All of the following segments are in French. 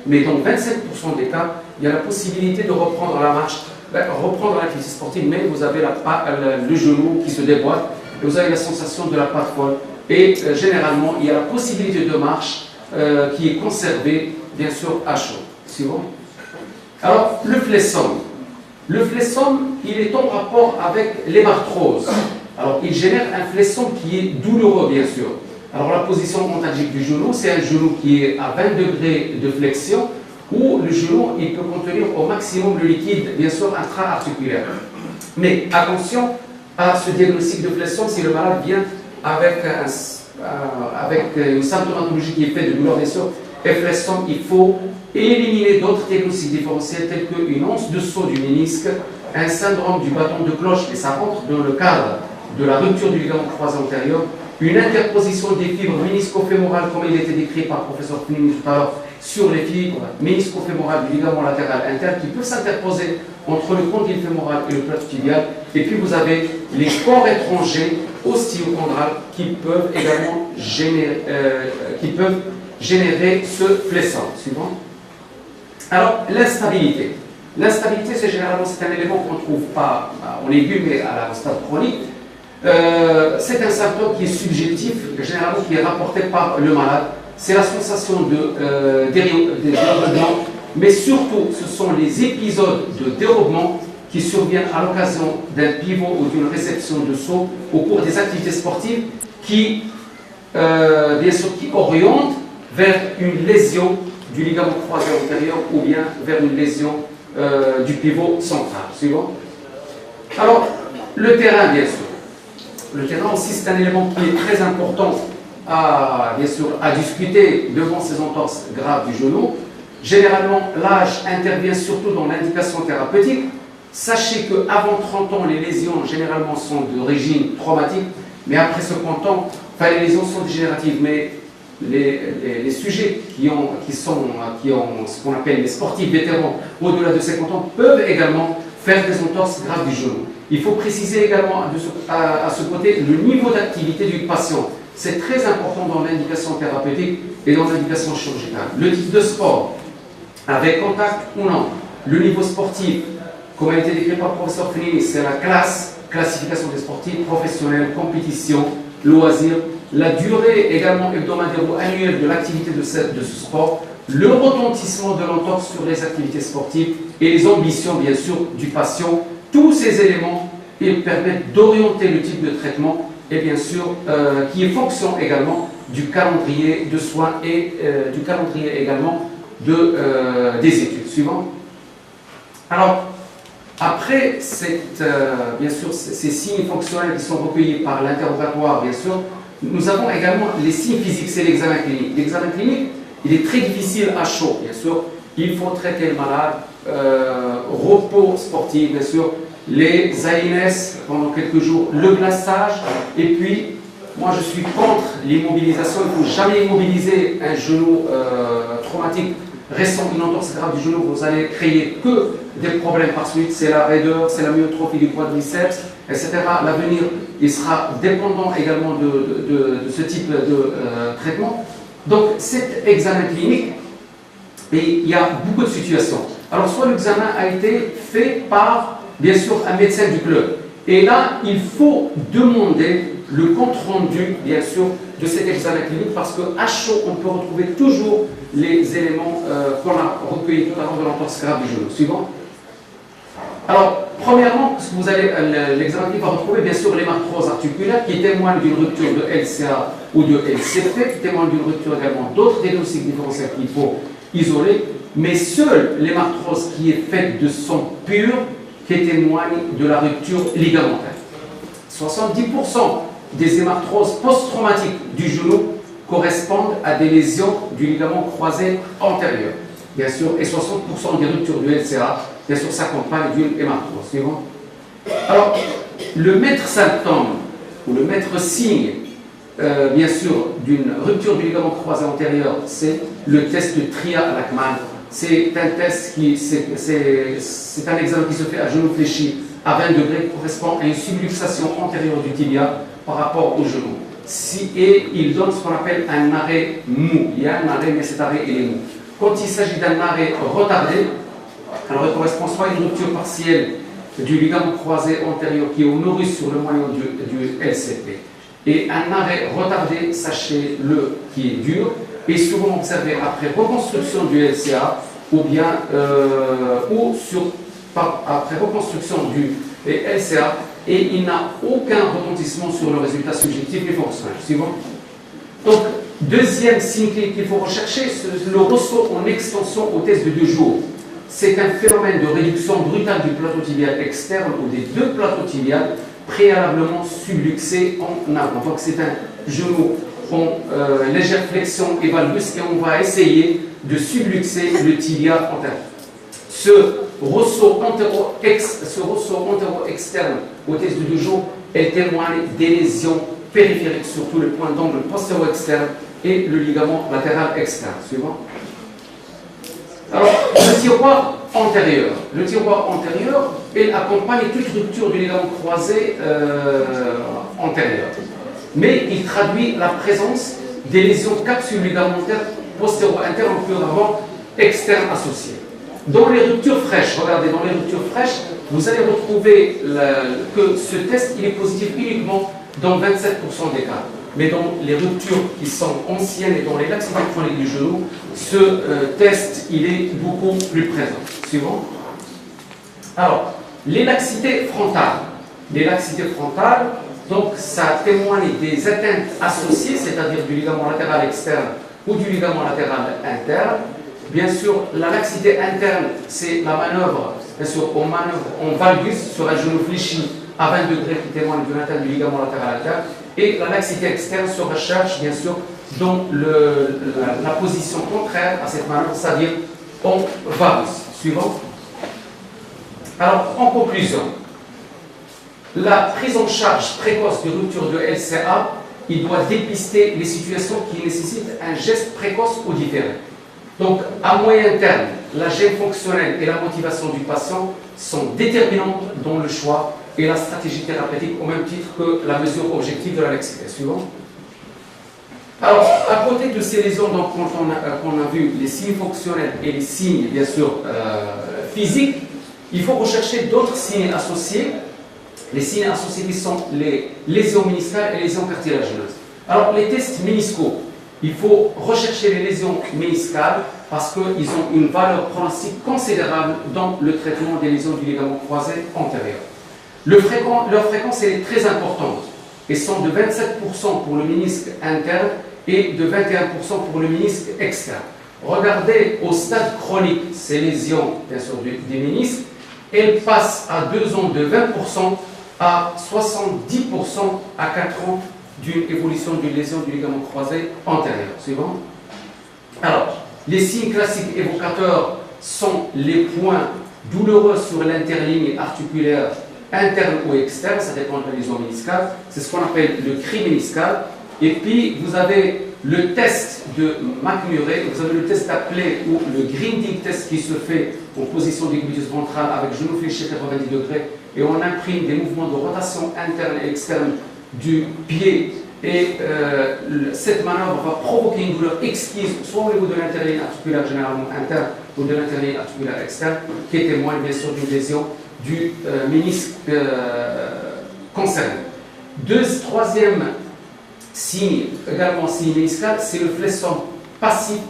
mais dans 25% des cas, il y a la possibilité de reprendre la marche, reprendre l'activité sportive, mais vous avez le genou qui se déboîte et vous avez la sensation de la patte folle. Et généralement, il y a la possibilité de marche qui est conservée, bien sûr, à chaud. Suivant. Alors, le flessum. Le flessum, il est en rapport avec l'hémarthrose. Alors, il génère un flessum qui est douloureux, bien sûr. Alors, la position ontalgique du genou, c'est un genou qui est à 20 degrés de flexion, où le genou, il peut contenir au maximum le liquide, bien sûr, intra-articulaire. Mais attention à ce diagnostic de flessum si le malade vient avec une symptomatologie qui est faite de douleur, bien sûr, et flessum, il faut éliminer d'autres diagnostics différentiels tels qu'une once de saut du ménisque, un syndrome du bâton de cloche, et ça rentre dans le cadre de la rupture du ligament croisé antérieur, une interposition des fibres ménisco-fémorales, comme il a été décrit par le professeur Fini tout à l'heure, sur les fibres ménisco-fémorales du ligament latéral interne qui peuvent s'interposer entre le condyle fémoral et le plateau tibial. Et puis vous avez les corps étrangers ostéochondrals qui peuvent également générer ce flessum. Suivant. Alors, l'instabilité. L'instabilité, c'est généralement un élément qu'on ne trouve pas en aiguë, mais à la stade chronique. C'est un symptôme qui est subjectif, généralement qui est rapporté par le malade. C'est la sensation de dérobement, mais surtout, ce sont les épisodes de dérobement qui surviennent à l'occasion d'un pivot ou d'une réception de saut au cours des activités sportives qui, bien sûr, qui orientent vers une lésion du ligament croisé antérieur ou bien vers une lésion du pivot central. Suivant. Alors, le terrain, bien sûr. Le terrain aussi, c'est un élément qui est très important bien sûr, à discuter devant ces entorses graves du genou. Généralement, l'âge intervient surtout dans l'indication thérapeutique. Sachez qu'avant 30 ans, les lésions généralement sont d'origine traumatique, mais après 50 ans, les lésions sont dégénératives. Mais les sujets qui ont ce qu'on appelle les sportifs vétérans au-delà de 50 ans peuvent également faire des entorses graves du genou. Il faut préciser également à ce côté le niveau d'activité du patient. C'est très important dans l'indication thérapeutique et dans l'indication chirurgicale. Le type de sport, avec contact ou non, le niveau sportif, comme a été décrit par le professeur Fini, c'est la classification des sportifs, professionnels, compétition, loisirs, la durée également hebdomadaire ou annuelle de l'activité de ce sport, le retentissement de l'entorse sur les activités sportives et les ambitions, bien sûr, du patient. Tous ces éléments, ils permettent d'orienter le type de traitement et bien sûr, qui est fonction également du calendrier de soins et du calendrier également des études. Suivant. Alors, après bien sûr, ces signes fonctionnels qui sont recueillis par l'interrogatoire, bien sûr, nous avons également les signes physiques, c'est l'examen clinique. L'examen clinique, il est très difficile à chaud, bien sûr. Il faut traiter le malade, repos sportif, bien sûr, les AINS pendant quelques jours, le glaçage, et puis moi je suis contre l'immobilisation. Il ne faut jamais immobiliser un genou traumatique récent, une entorse grave du genou. Vous allez créer que des problèmes par suite. C'est la raideur, c'est la myotrophie du quadriceps, etc. L'avenir, il sera dépendant également de ce type de traitement. Donc cet examen clinique, et il y a beaucoup de situations. Alors soit l'examen a été fait par bien sûr un médecin du club. Et là, il faut demander le compte rendu, bien sûr, de cet examen clinique parce qu'à chaud, on peut retrouver toujours les éléments qu'on a recueillis tout à l'heure de l'entorse grave du genou. Suivant. Alors, premièrement, vous allez, l'examen clinique va retrouver bien sûr l'hémarthrose articulaire qui témoigne d'une rupture de LCA ou de LCP, qui témoigne d'une rupture également d'autres diagnostics différentiels qu'il faut isoler, mais seule l'hémarthrose qui est faite de sang pur qui témoigne de la rupture ligamentaire. 70% des hémarthroses post-traumatiques du genou correspondent à des lésions du ligament croisé antérieur, bien sûr, et 60% des ruptures du LCA, bien sûr, s'accompagnent d'une hémarthrose. Suivant. Alors, le maître symptôme ou le maître signe, bien sûr, d'une rupture du ligament croisé antérieur, c'est le test de Tria-Lachman. C'est un test c'est un examen qui se fait à genou fléchi à 20 degrés, qui correspond à une subluxation antérieure du tibia par rapport au genou. Et il donne ce qu'on appelle un arrêt mou. Il y a un arrêt, mais cet arrêt il est mou. Quand il s'agit d'un arrêt retardé, alors il correspond soit à une rupture partielle du ligament croisé antérieur qui est honorus sur le moyen du LCP. Et un arrêt retardé, sachez-le, qui est dur, est souvent observé après reconstruction du LCA ou bien après reconstruction du LCA et il n'a aucun retentissement sur le résultat subjectif et fonctionnel. Suivant. Donc, deuxième signe qu'il faut rechercher, c'est le ressaut en extension au test de 2 jours. C'est un phénomène de réduction brutale du plateau tibial externe ou des deux plateaux tibiales préalablement subluxés en avant. Donc, c'est un genou en légère flexion et valgus et on va essayer de subluxer le tibia antérieur. Ce ressaut antéro-externe au test de 2 jours, elle témoigne des lésions périphériques, surtout le point d'angle postéro-externe et le ligament latéral externe. Suivant. Alors, le tiroir antérieur. Le tiroir antérieur, il accompagne toute rupture du ligament croisé antérieur. Mais il traduit la présence des lésions capsules ligamentaires postéro-internes purement externes associées. Dans les ruptures fraîches, regardez, dans les ruptures fraîches, vous allez retrouver que ce test il est positif uniquement dans 27% des cas. Mais dans les ruptures qui sont anciennes et dans les laxités chroniques du genou, ce test il est beaucoup plus présent. Suivant. Alors, les laxités frontales. Les laxités frontales, donc ça témoigne des atteintes associées, c'est-à-dire du ligament latéral externe ou du ligament latéral interne. Bien sûr, la laxité interne, c'est la manœuvre, bien sûr, on manœuvre en valgus sur un genou fléchi à 20 degrés qui témoigne d'une atteinte du ligament latéral interne. Et la laxité externe se recherche, bien sûr, dans la position contraire à cette manœuvre, c'est-à-dire en valgus. Suivant. Alors, en conclusion, la prise en charge précoce de rupture de LCA, il doit dépister les situations qui nécessitent un geste précoce ou différé. Donc, à moyen terme, la gêne fonctionnelle et la motivation du patient sont déterminantes dans le choix et la stratégie thérapeutique au même titre que la mesure objective de la laxité. Suivant. Alors, à côté de ces lésions, donc, quand on a vu les signes fonctionnels et les signes, bien sûr, physiques, il faut rechercher d'autres signes associés. Les signes associés qui sont les lésions méniscales et les lésions cartilagineuses. Alors, les tests méniscaux, il faut rechercher les lésions méniscales parce qu'ils ont une valeur pronostique considérable dans le traitement des lésions du ligament croisé antérieur. Leur fréquence est très importante et sont de 27% pour le ménisque interne et de 21% pour le ménisque externe. Regardez au stade chronique ces lésions, bien sûr, des ménisques, elles passent à 2 ans de 20% à 70% à 4 ans d'une évolution d'une lésion du ligament croisé antérieur. Suivant. Alors, les signes classiques évocateurs sont les points douloureux sur l'interligne articulaire interne ou externe, ça dépend de la lésion méniscale, c'est ce qu'on appelle le cri méniscal. Et puis, vous avez le test de McMurray, vous avez le test appelé ou le grinding test qui se fait en position du gluteus ventral avec genou fléché 90 degrés et on imprime des mouvements de rotation interne et externe du pied et cette manœuvre va provoquer une douleur exquise soit au niveau de l'interligne articulaire généralement interne ou de l'interligne articulaire externe qui témoigne bien sûr d'une lésion du ménisque concerné. Troisième signe, également signe méniscal, c'est le flexion passif,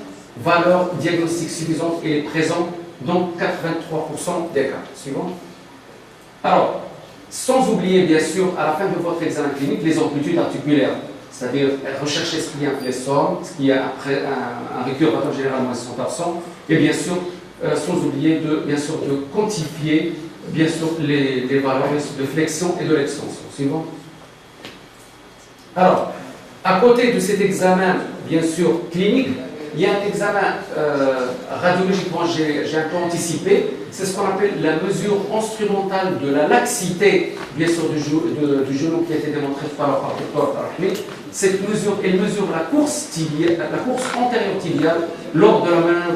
valeur diagnostique suffisante et est présent dans 83% des cas. Suivant. Alors, sans oublier bien sûr à la fin de votre examen clinique les amplitudes articulaires, c'est-à-dire rechercher ce qu'il y a un flexion, ce qu'il y a un récurvateur généralement sont absents, et bien sûr, sans oublier de quantifier bien sûr les valeurs de flexion et de l'extension. Suivant. Alors, à côté de cet examen, bien sûr, clinique, il y a un examen radiologique, moi j'ai un peu anticipé, c'est ce qu'on appelle la mesure instrumentale de la laxité, bien sûr, du genou qui a été démontré par le docteur Arachmi. Cette mesure, elle mesure la course antérieure tibiale lors de la manœuvre